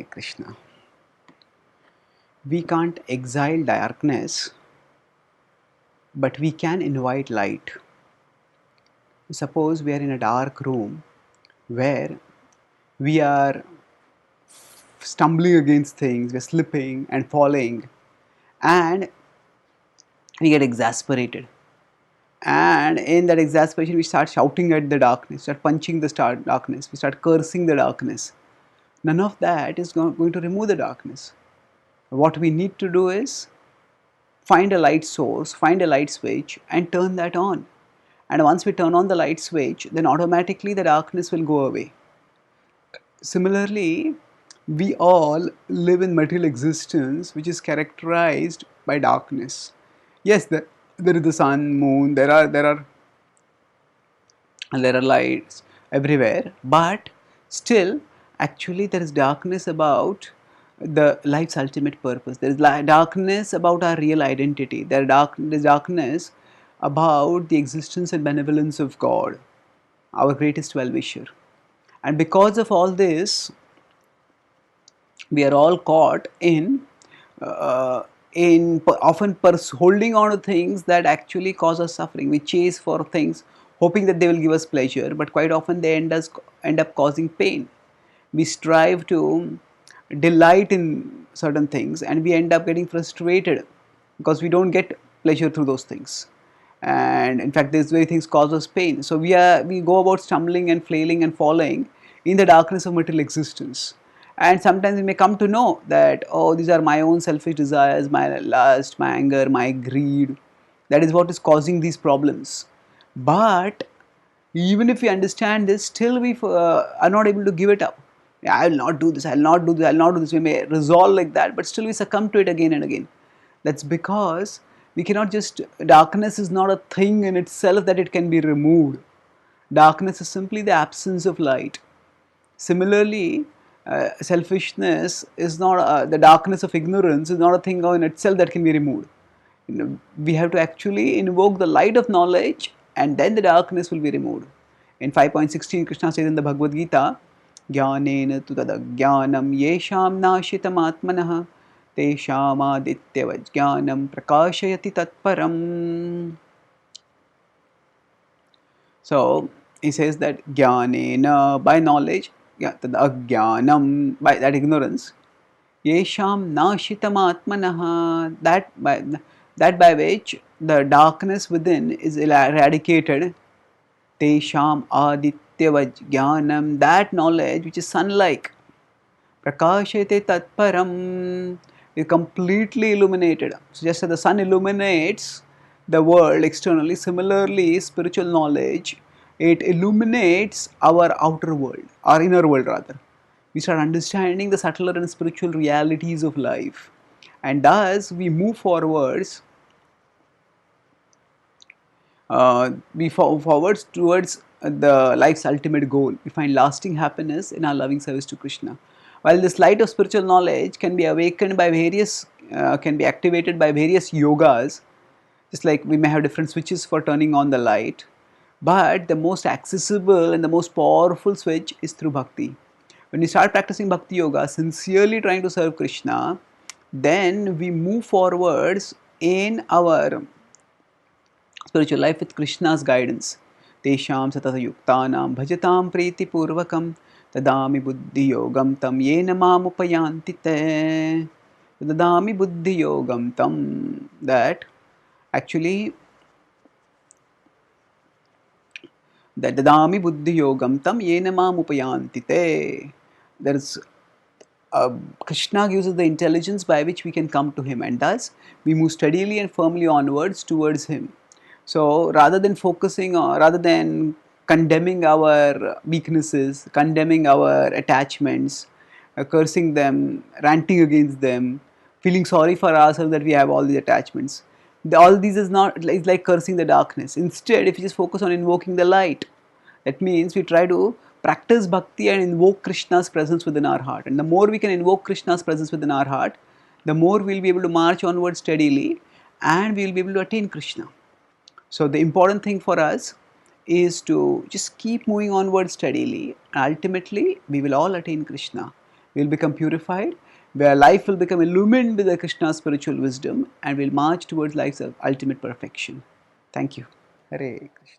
Krishna. We can't exile darkness, but we can invite light. Suppose we are in a dark room where we are stumbling against things, we're slipping and falling, and we get exasperated. And in that exasperation, we start shouting at the darkness, start punching the darkness, we start cursing the darkness. None of that is going to remove the darkness. What we need to do is find a light source, find a light switch, and turn that on. And once we turn on the light switch, then automatically the darkness will go away. Similarly, we all live in material existence which is characterized by darkness. Yes, there is the sun, moon, there are lights everywhere, but still actually there is darkness about the life's ultimate purpose. There is darkness about our real identity. There is darkness about the existence and benevolence of God, our greatest well-wisher. And because of all this, we are all caught uh, often holding on to things that actually cause us suffering. We chase for things hoping that they will give us pleasure, but quite often they end up causing pain. We strive to delight in certain things and we end up getting frustrated because we don't get pleasure through those things, and in fact these very things cause us pain. So we go about stumbling and flailing and falling in the darkness of material existence. And sometimes we may come to know that, oh, these are my own selfish desires, my lust, my anger, my greed, that is what is causing these problems. But even if we understand this, still we are not able to give it up. Yeah, I will not do this, I will not do this, I will not do this. We may resolve like that, but still we succumb to it again and again. That's because we cannot just, darkness is not a thing in itself that it can be removed. Darkness is simply the absence of light. Similarly, selfishness is not, the darkness of ignorance is not a thing in itself that can be removed. We have to actually invoke the light of knowledge and then the darkness will be removed. In 5.16, Krishna says in the Bhagavad-gita, Jnanena tu tadajnanam yesham nashitam atmanah tesham adityavajnanam prakashayati tatparam. So he says that jnanena, by knowledge, ajnanam, by that ignorance, yesham nashitam atmanah, that by which the darkness within is eradicated, tesham adityavajnanam, that knowledge which is sun-like, prakashate tatparam, is completely illuminated. So just as the sun illuminates the world externally, similarly spiritual knowledge, it illuminates our outer world, our inner world rather. We start understanding the subtler and spiritual realities of life, and thus we move forwards, forwards towards the life's ultimate goal. We find lasting happiness in our loving service to Krishna. While this light of spiritual knowledge can be awakened by can be activated by various yogas, just like we may have different switches for turning on the light, but the most accessible and the most powerful switch is through bhakti. When we start practicing bhakti yoga, sincerely trying to serve Krishna, then we move forwards in our spiritual life with Krishna's guidance. Tesham satata yuktanam bhajatam priti purvakam tadami buddhi yogam tam yena mam upayanti te. Tadami buddhi yogam tam, that actually that dadami buddhi yogam tam yena mam upayanti te. There is Krishna gives us the intelligence by which we can come to him, and thus we move steadily and firmly onwards towards him. So rather than focusing on, rather than condemning our weaknesses, condemning our attachments, cursing them, ranting against them, feeling sorry for ourselves that we have all these attachments, all these is not, it's like cursing the darkness. Instead, if you just focus on invoking the light, that means we try to practice bhakti and invoke Krishna's presence within our heart. And the more we can invoke Krishna's presence within our heart, the more we'll be able to march onward steadily and we'll be able to attain Krishna. So the important thing for us is to just keep moving onward steadily. Ultimately, we will all attain Krishna. We will become purified, where life will become illumined with the Krishna's spiritual wisdom, and we'll march towards life's ultimate perfection. Thank you. Hare Krishna.